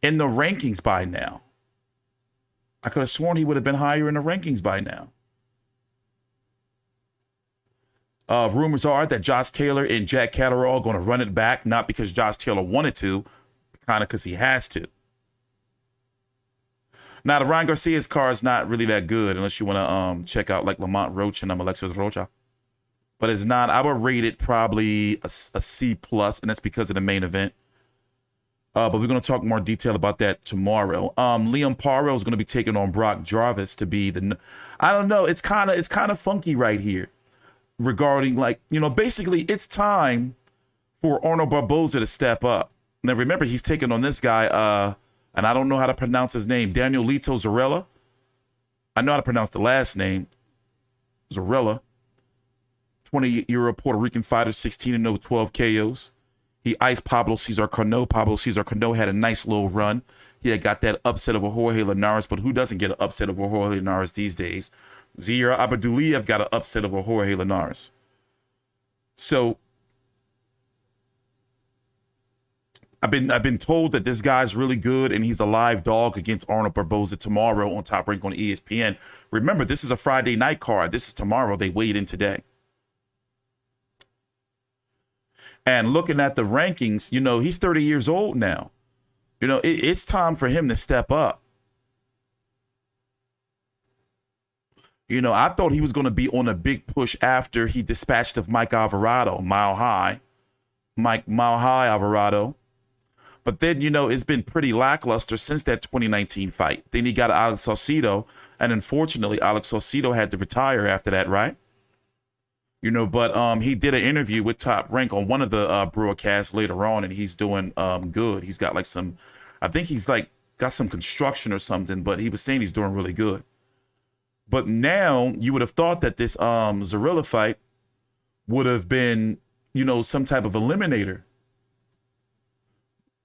in the rankings by now. Rumors are that Josh Taylor and Jack Catterall are going to run it back, not because Josh Taylor wanted to, kind of because he has to. Now, the Ryan Garcia's car is not really that good unless you want to check out like Lamont Roach and Alexis Rocha. But it's not. I would rate it probably a C+, and that's because of the main event. But we're going to talk more detail about that tomorrow. Liam Paro is going to be taking on Brock Jarvis to be the. I don't know. It's kind of funky right here, regarding basically it's time for Arnold Barboza to step up. Now remember, he's taking on this guy, and I don't know how to pronounce his name, Danielito Zorrilla. I know how to pronounce the last name, Zorrilla. 28-year-old Puerto Rican fighter, 16-0, 12 KOs. He iced Pablo Cesar Cano. Pablo Cesar Cano had a nice little run. He had got that upset over Jorge Linares, but who doesn't get an upset over Jorge Linares these days? Zaire Abdulayev got an upset over Jorge Linares. So I've been told that this guy's really good and he's a live dog against Arnold Barboza tomorrow on Top Rank on ESPN. Remember, this is a Friday night card. This is tomorrow. They weighed in today. And looking at the rankings, he's 30 years old now. It's time for him to step up. I thought he was going to be on a big push after he dispatched of Mike Alvarado, Mile High Alvarado. But then, it's been pretty lackluster since that 2019 fight. Then he got Alex Saucedo, and unfortunately, Alex Saucedo had to retire after that, right? But he did an interview with Top Rank on one of the broadcasts later on, and he's doing good. He's got I think he's got some construction or something, but he was saying he's doing really good. But now you would have thought that this Zorrilla fight would have been, some type of eliminator.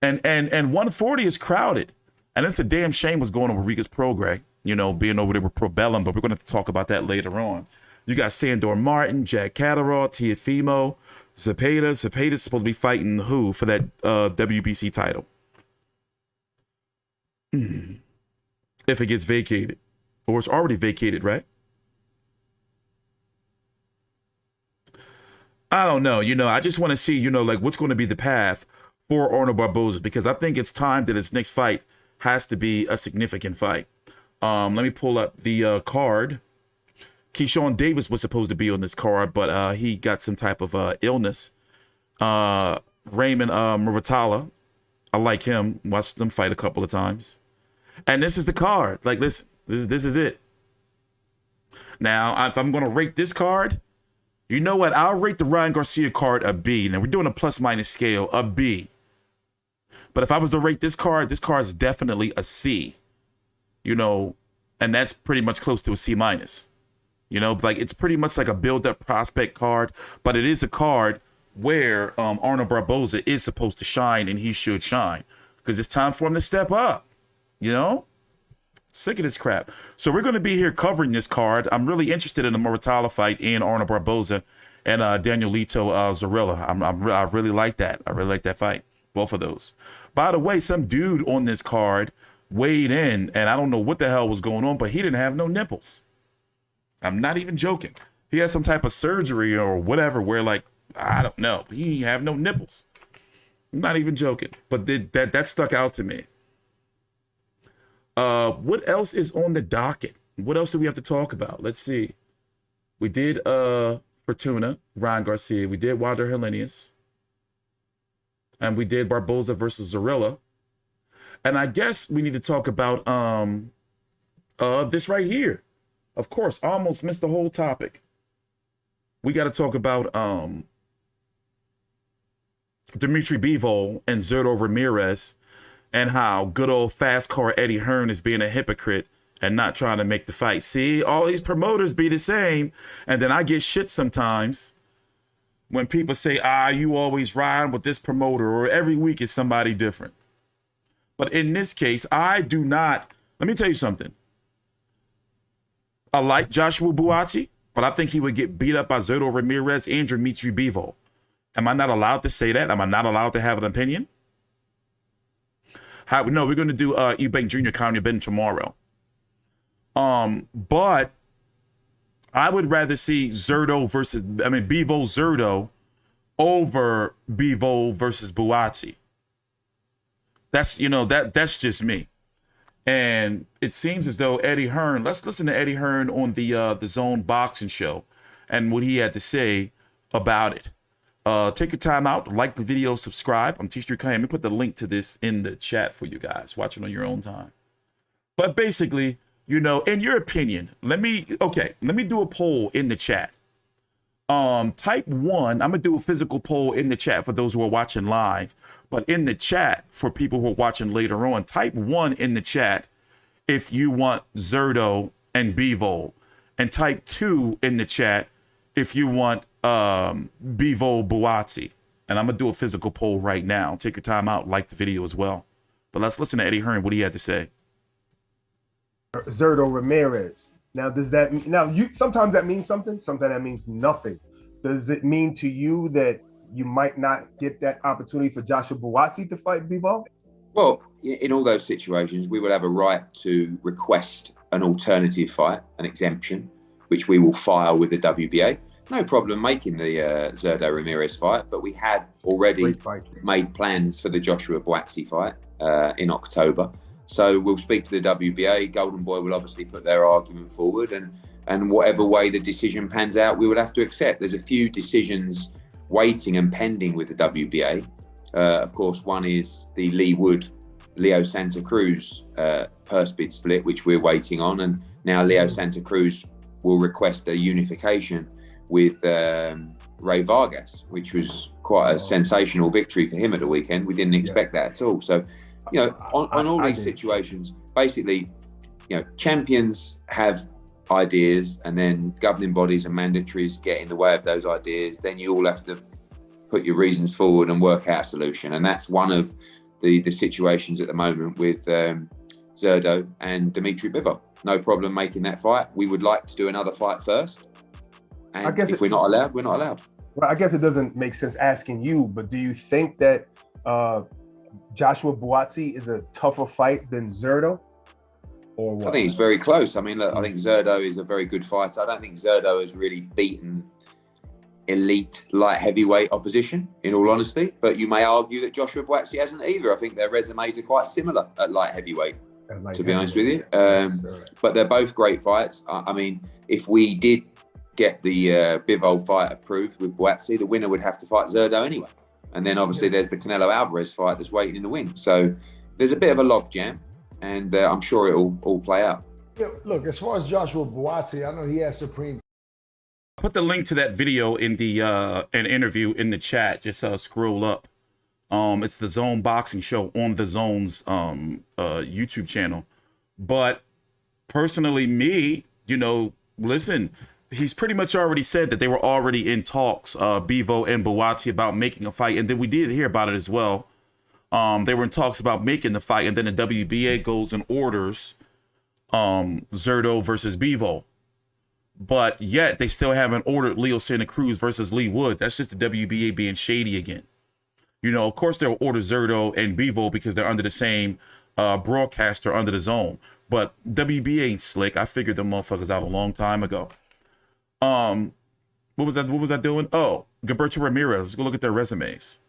And 140 is crowded. And it's a damn shame what's going on with Rigas Prograis. being over there with Probellum, but we're going to have to talk about that later on. You got Sandor Martin, Jack Catterall, Teofimo, Zepeda. Zepeda's supposed to be fighting who for that WBC title? If it gets vacated. Or it's already vacated, right? I don't know. I just want to see, like what's going to be the path for Arnold Barboza, because I think it's time that his next fight has to be a significant fight. Let me pull up the card. Keyshawn Davis was supposed to be on this card, but he got some type of illness. Raymond Muratalla, I like him. Watched them fight a couple of times. And this is the card. Like, listen, this is it. Now, if I'm going to rate this card, you know what? I'll rate the Ryan Garcia card a B. Now, we're doing a plus-minus scale, a B. But if I was to rate this card is definitely a C. And that's pretty much close to a C-. Like it's pretty much like a build-up prospect card, but it is a card where Arnold Barboza is supposed to shine, and he should shine because it's time for him to step up. Sick of this crap. So we're going to be here covering this card. I'm really interested in the Muratalla fight and Arnold Barboza and Danielito Zorrilla. I really like that. I really like that fight. Both of those. By the way, some dude on this card weighed in, and I don't know what the hell was going on, but he didn't have no nipples. I'm not even joking. He had some type of surgery or whatever where, like, I don't know. He have no nipples. I'm not even joking. But that stuck out to me. What else is on the docket? What else do we have to talk about? Let's see. We did Fortuna, Ryan Garcia. We did Wilder Helenius. And we did Barboza versus Zorrilla. And I guess we need to talk about this right here. Of course, I almost missed the whole topic. We got to talk about Dmitry Bivol and Zurdo Ramirez and how good old fast car Eddie Hearn is being a hypocrite and not trying to make the fight. See, all these promoters be the same. And then I get shit sometimes when people say, you always ride with this promoter, or every week is somebody different. But in this case, I do not. Let me tell you something. I like Joshua Buatsi, but I think he would get beat up by Zurdo Ramirez and Dmitry Bivol. Am I not allowed to say that? Am I not allowed to have an opinion? No, we're going to do Eubank Jr. Conor Ben tomorrow. But I would rather see Bivol Zurdo over Bivol versus Buatsi. That's just me. And it seems as though Eddie Hearn, let's listen to Eddie Hearn on the Zone Boxing Show and what he had to say about it. Take your time out, like the video, subscribe. I'm T-Street Kanye. Let me put the link to this in the chat for you guys. Watch it on your own time. But basically, in your opinion, let me do a poll in the chat. Type 1, I'm gonna do a physical poll in the chat for those who are watching live. But in the chat, for people who are watching later on, type 1 in the chat if you want Zurdo and Bivol. And type 2 in the chat if you want Bivol Buatsi. And I'm going to do a physical poll right now. Take your time out, like the video as well. But let's listen to Eddie Hearn, what he had to say. Zurdo Ramirez. Now, does that mean, sometimes that means something, sometimes that means nothing. Does it mean to you that you might not get that opportunity for Joshua Buatsi to fight Bivol? Well, in all those situations, we will have a right to request an alternative fight, an exemption, which we will file with the WBA. No problem making the Zurdo Ramirez fight, but we had already made plans for the Joshua Buatsi fight in October. So we'll speak to the WBA. Golden Boy will obviously put their argument forward, and whatever way the decision pans out, we will have to accept. There's a few decisions waiting and pending with the WBA. Of course, one is the Lee Wood, Leo Santa Cruz purse bid split, which we're waiting on. And now Leo Santa Cruz will request a unification with Ray Vargas, which was quite a sensational victory for him at the weekend. We didn't expect that at all. So, on all these situations, basically, champions have ideas, and then governing bodies and mandatories get in the way of those ideas. Then you all have to put your reasons forward and work out a solution. And that's one of the situations at the moment with Zurdo and Dmitry Bivol. No problem making that fight. We would like to do another fight first. And I guess if we're not allowed, we're not allowed. Well, I guess it doesn't make sense asking you, but do you think that Joshua Buatsi is a tougher fight than Zurdo? Or what? I think it's very close. I mean, look, I think Zurdo is a very good fighter. I don't think Zurdo has really beaten elite light heavyweight opposition, in all honesty. But you may argue that Joshua Buatsi hasn't either. I think their resumes are quite similar at light heavyweight, to be honest with you. But they're both great fights. I mean, if we did get the Bivol fight approved with Buatsi, the winner would have to fight Zurdo anyway. And then obviously there's the Canelo Alvarez fight that's waiting in the wings. So there's a bit of a logjam, and I'm sure it'll all play out. Yeah, look, as far as Joshua Buatsi, I know he has supreme. Put the link to that video in the an interview in the chat. Just scroll up. It's the Zone Boxing Show on the Zone's YouTube channel. But personally, me, you know, listen, he's pretty much already said that they were already in talks, Bivol and Buatsi, about making a fight. And then we did hear about it as well. They were in talks about making the fight, and then the WBA goes and orders Zurdo versus Bivol. But yet they still haven't ordered Leo Santa Cruz versus Lee Wood. That's just the WBA being shady again. You know, of course they'll order Zurdo and Bivol because they're under the same broadcaster under the Zone. But WBA ain't slick. I figured them motherfuckers out a long time ago. What was I doing? Oh, Gilberto Ramirez. Let's go look at their resumes.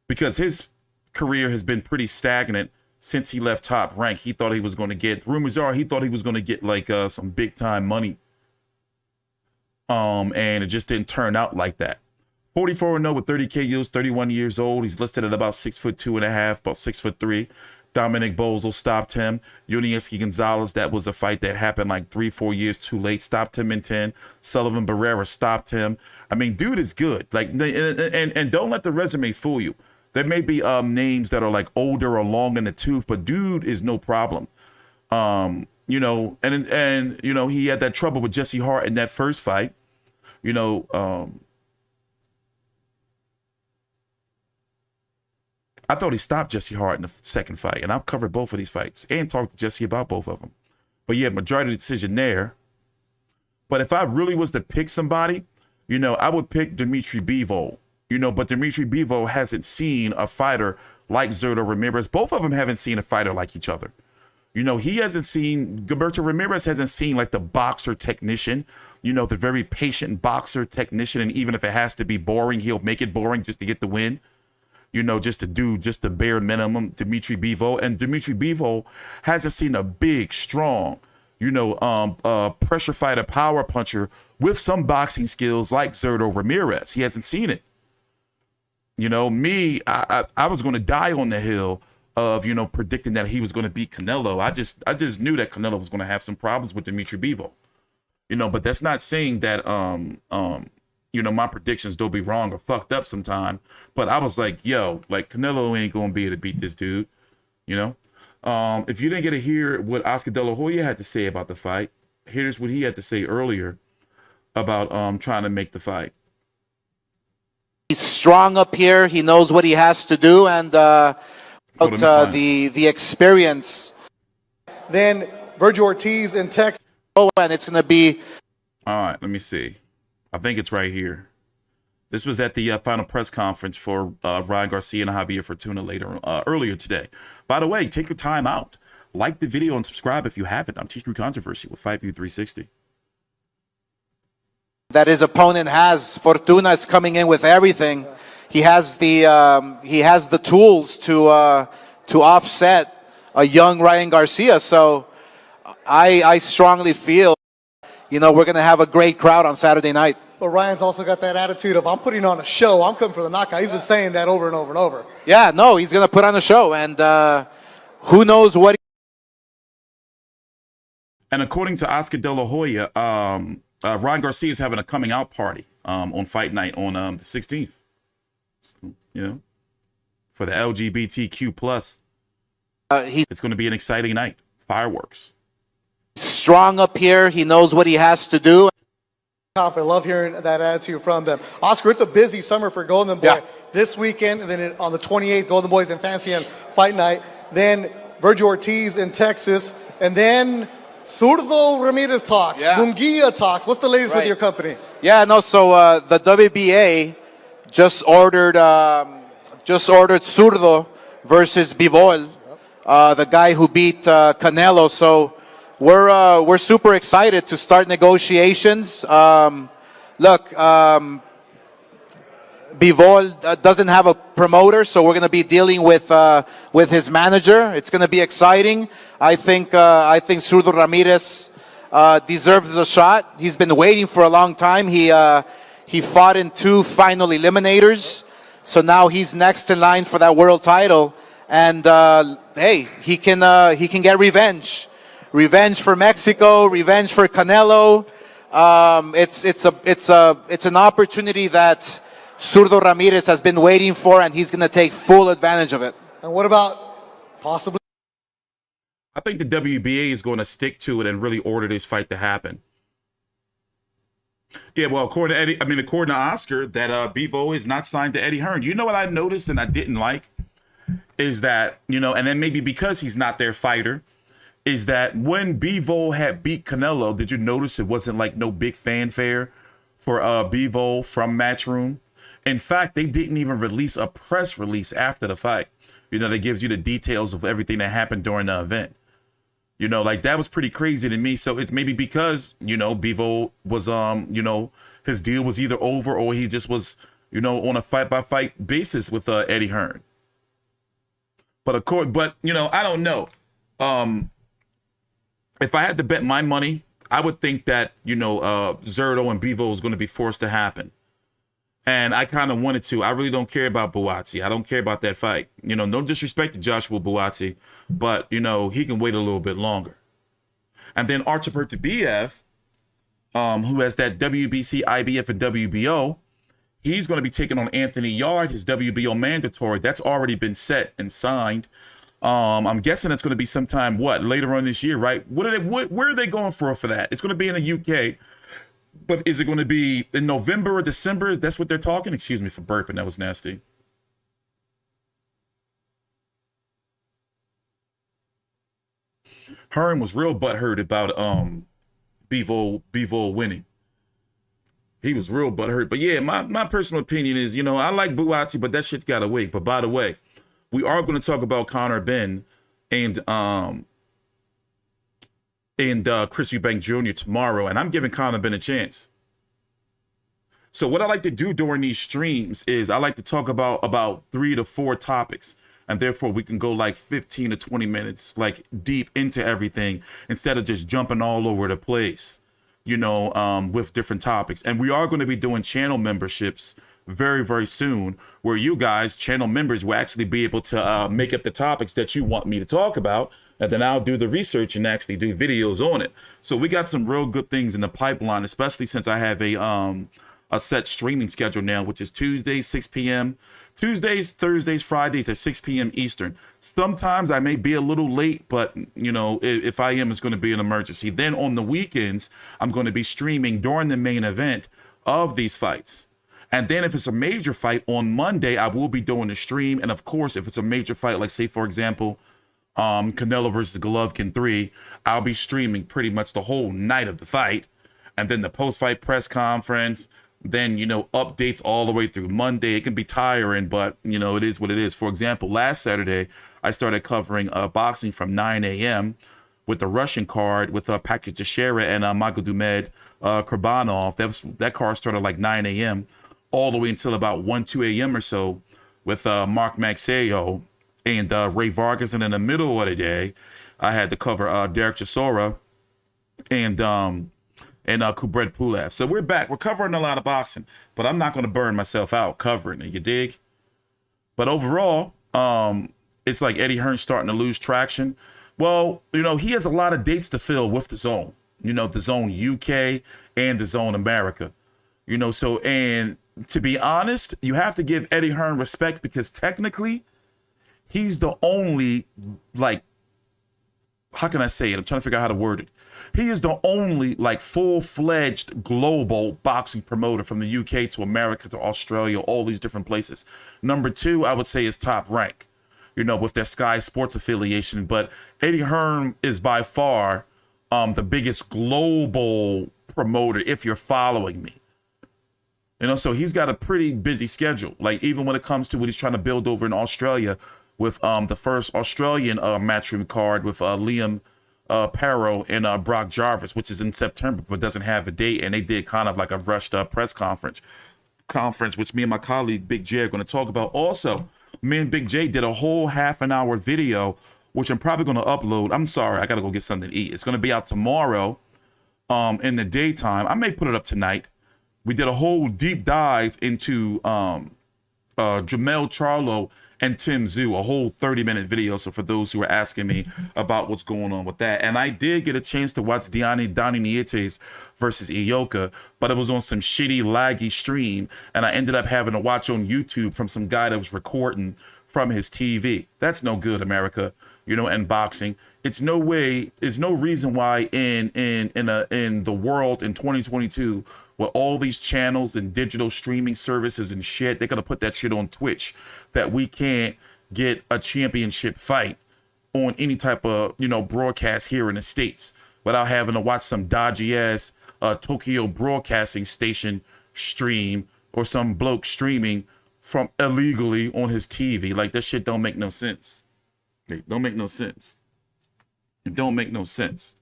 Because his career has been pretty stagnant since he left Top Rank. He thought he was going to get, rumors are he thought he was going to get like some big time money. And it just didn't turn out like that. 44-0 with 30 KOs, 31 years old. He's listed at about 6'2.5", about 6'3". Dominic Bozo stopped him. Yunieski Gonzalez, that was a fight that happened like 3-4 years too late. Stopped him in 10. Sullivan Barrera stopped him. I mean, dude is good. Like, and don't let the resume fool you. There may be names that are like older or long in the tooth, but dude is no problem. You know, and you know, he had that trouble with Jesse Hart in that first fight. You know, I thought he stopped Jesse Hart in the second fight, and I've covered both of these fights and talked to Jesse about both of them. But yeah, majority of the decision there. But if I really was to pick somebody, you know, I would pick Dmitry Bivol. You know, but Dmitry Bivol hasn't seen a fighter like Zurdo Ramirez. Both of them haven't seen a fighter like each other. You know, he hasn't seen, Gilberto Ramirez hasn't seen like the boxer technician, you know, the very patient boxer technician. And even if it has to be boring, he'll make it boring just to get the win. You know, just to do just the bare minimum, Dmitry Bivol. And Dmitry Bivol hasn't seen a big, strong, you know, pressure fighter, power puncher with some boxing skills like Zurdo Ramirez. He hasn't seen it. You know, me, I was going to die on the hill of, you know, predicting that he was going to beat Canelo. I just knew that Canelo was going to have some problems with Dmitry Bivol. You know, but that's not saying that, you know, my predictions don't be wrong or fucked up sometime. But I was like, yo, like Canelo ain't going to be able to beat this dude. You know, if you didn't get to hear what Oscar De La Hoya had to say about the fight, here's what he had to say earlier about trying to make the fight. He's strong up here. He knows what he has to do, and the experience. Then Virgil Ortiz in Texas. Oh, and it's going to be. All right, let me see. I think it's right here. This was at the final press conference for Ryan Garcia and Javier Fortuna earlier today. By the way, take your time out. Like the video and subscribe if you haven't. I'm T-Street Controversy with Fight View 360. That his opponent has. Fortuna is coming in with everything. He has the tools to offset a young Ryan Garcia. So I strongly feel, you know, we're going to have a great crowd on Saturday night. But Ryan's also got that attitude of, I'm putting on a show. I'm coming for the knockout. He's been saying that over and over and over. Yeah, no, he's going to put on a show. And who knows what. And according to Oscar De La Hoya, Ryan Garcia is having a coming out party on Fight Night on the 16th. So, you know, for the LGBTQ plus. It's going to be an exciting night. Fireworks. Strong up here. He knows what he has to do. I love hearing that attitude from them. Oscar, it's a busy summer for Golden Boy. Yeah. This weekend, and then on the 28th, Golden Boys in Fancy and Fight Night. Then Virgil Ortiz in Texas, and then Zurdo Ramirez talks, Yeah. Munguia talks. What's the latest with Right. your company? Yeah, no. So the WBA just ordered Zurdo versus Bivol, the guy who beat Canelo. So we're super excited to start negotiations. Look, Bivol doesn't have a promoter, so we're going to be dealing with his manager. It's going to be exciting. I think Zurdo Ramirez deserves the shot. He's been waiting for a long time. He fought in 2 final eliminators, so now he's next in line for that world title. And hey, he can get revenge for Mexico, revenge for Canelo. It's an opportunity that Zurdo Ramirez has been waiting for, and he's going to take full advantage of it. And what about possibly? I think the WBA is going to stick to it and really order this fight to happen. Yeah, well, according to Oscar, that Bivol is not signed to Eddie Hearn. You know what I noticed and I didn't like is that, and then maybe because he's not their fighter, is that when Bivol had beat Canelo, did you notice it wasn't like no big fanfare for Bivol from Matchroom? In fact, they didn't even release a press release after the fight, that gives you the details of everything that happened during the event. Like that was pretty crazy to me. So it's maybe because, Bivol was, his deal was either over or he just was, on a fight by fight basis with Eddie Hearn. But I don't know. If I had to bet my money, I would think that, Zurdo and Bivol is going to be forced to happen. And I kind of wanted to. I really don't care about Buatsi. I don't care about that fight. No disrespect to Joshua Buatsi, but, he can wait a little bit longer. And then Artur Beterbiev, who has that WBC, IBF, and WBO, he's going to be taking on Anthony Yarde, his WBO mandatory. That's already been set and signed. I'm guessing it's going to be sometime, later on this year, right? Where are they going for that? It's going to be in the UK. But is it going to be in November or December? That's what they're talking? Excuse me for burping. That was nasty. Hearn was real butthurt about Bivol winning. He was real butthurt. But yeah, my personal opinion is, I like Buatsi, but that shit's got to wait. But by the way, we are going to talk about Conor Benn and Chris Eubank Jr. tomorrow, and I'm giving Conor Benn a chance. So what I like to do during these streams is I like to talk about 3 to 4 topics, and therefore we can go like 15 to 20 minutes, like deep into everything instead of just jumping all over the place, with different topics. And we are going to be doing channel memberships very, very soon, where you guys, channel members, will actually be able to make up the topics that you want me to talk about. And then I'll do the research and actually do videos on it. So we got some real good things in the pipeline, especially since I have a set streaming schedule now, which is Tuesdays, 6 p.m. Tuesdays, Thursdays, Fridays at 6 p.m. Eastern. Sometimes I may be a little late, but, if I am, it's going to be an emergency. Then on the weekends, I'm going to be streaming during the main event of these fights. And then if it's a major fight on Monday, I will be doing the stream. And of course, if it's a major fight, like say, for example, Canelo versus Golovkin 3, I'll be streaming pretty much the whole night of the fight. And then the post-fight press conference, then, updates all the way through Monday. It can be tiring, but, it is what it is. For example, last Saturday, I started covering boxing from 9 a.m. with the Russian card with Patrick Teixeira and Magomed Kurbanov. That card started like 9 a.m. all the way until about 2 a.m. or so with Mark Maxeo and Ray Vargas. And in the middle of the day, I had to cover Derek Chisora and Kubrat Pulev. So we're back. We're covering a lot of boxing, but I'm not going to burn myself out covering it. You dig? But overall, it's like Eddie Hearn's starting to lose traction. Well, he has a lot of dates to fill with the Zone. The Zone UK and the Zone America. So, and to be honest, you have to give Eddie Hearn respect because technically, he's the only, how can I say it? I'm trying to figure out how to word it. He is the only, full-fledged global boxing promoter from the UK to America to Australia, all these different places. Number 2, I would say, is Top Rank. with their Sky Sports affiliation. But Eddie Hearn is by far the biggest global promoter, if you're following me. So he's got a pretty busy schedule. Like, even when it comes to what he's trying to build over in Australia with the first Australian matchroom card with Liam Perro and Brock Jarvis, which is in September, but doesn't have a date. And they did kind of like a rushed up press conference, which me and my colleague Big J are going to talk about. Also, me and Big J did a whole half-an-hour video, which I'm probably going to upload. I'm sorry, I got to go get something to eat. It's going to be out tomorrow in the daytime. I may put it up tonight. We did a whole deep dive into Jamel Charlo and Tim Zhu, a whole 30-minute video. So for those who are asking me about what's going on with that. And I did get a chance to watch Donnie Nietes versus Ioka, but it was on some shitty, laggy stream. And I ended up having to watch on YouTube from some guy that was recording from his TV. That's no good, America, and boxing. It's no way, there's no reason why in the world in 2022, with all these channels and digital streaming services and shit, they're gonna put that shit on Twitch, that we can't get a championship fight on any type of broadcast here in the States without having to watch some dodgy ass Tokyo broadcasting station stream or some bloke streaming from illegally on his TV. Like, that shit don't make no sense. It don't make no sense. It don't make no sense.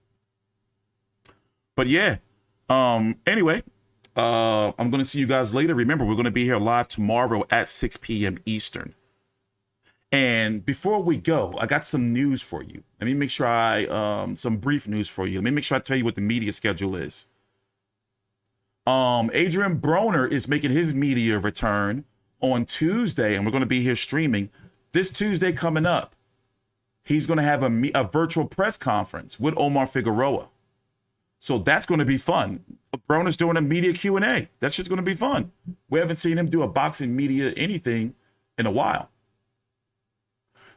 But yeah, anyway, I'm going to see you guys later. Remember, we're going to be here live tomorrow at 6 p.m. Eastern. And before we go, I got some news for you. Let me make sure some brief news for you. Let me make sure I tell you what the media schedule is. Adrian Broner is making his media return on Tuesday, and we're going to be here streaming this Tuesday coming up. He's going to have a virtual press conference with Omar Figueroa. So that's going to be fun. Broner's doing a media Q&A. That shit's going to be fun. We haven't seen him do a boxing media anything in a while.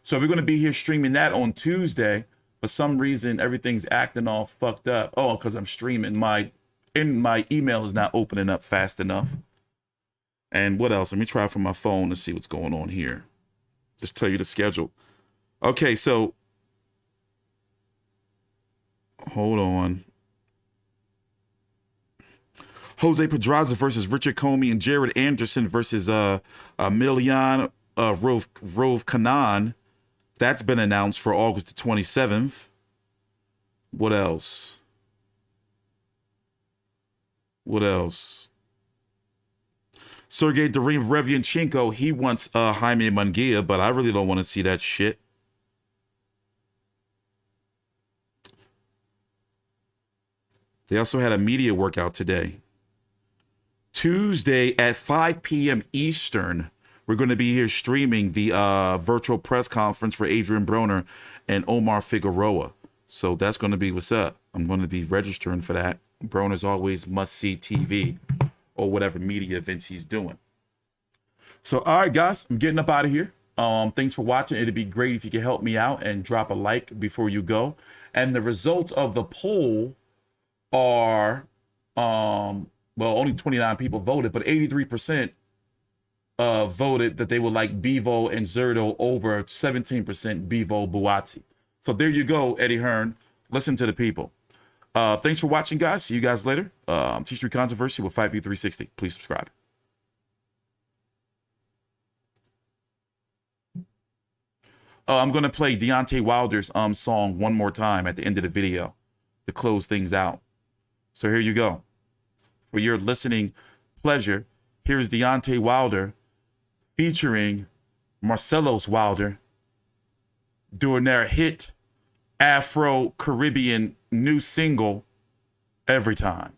So we're going to be here streaming that on Tuesday. For some reason, everything's acting all fucked up. Oh, because I'm streaming. My email is not opening up fast enough. And what else? Let me try from my phone to see what's going on here. Just tell you the schedule. Okay, so hold on. Jose Pedraza versus Richard Comey and Jared Anderson versus Milian Rove Kanan. That's been announced for August the 27th. What else? What else? Sergey Derevyanchenko, he wants Jaime Munguia, but I really don't want to see that shit. They also had a media workout today. Tuesday at 5 p.m. Eastern, we're going to be here streaming the virtual press conference for Adrian Broner and Omar Figueroa. So that's going to be what's up. I'm going to be registering for that. Broner's always must-see TV or whatever media events he's doing. So, all right, guys, I'm getting up out of here. Thanks for watching. It'd be great if you could help me out and drop a like before you go. And the results of the poll are, well, only 29 people voted, but 83% voted that they would like Bivol and Zurdo over 17% Bivol Buatsi. So there you go, Eddie Hearn. Listen to the people. Thanks for watching, guys. See you guys later. T-Street Controversy with 5v360. Please subscribe. I'm going to play Deontay Wilder's song one more time at the end of the video to close things out. So here you go. For your listening pleasure, here's Deontay Wilder featuring Marcelos Wilder doing their hit Afro-Caribbean new single, Every Time.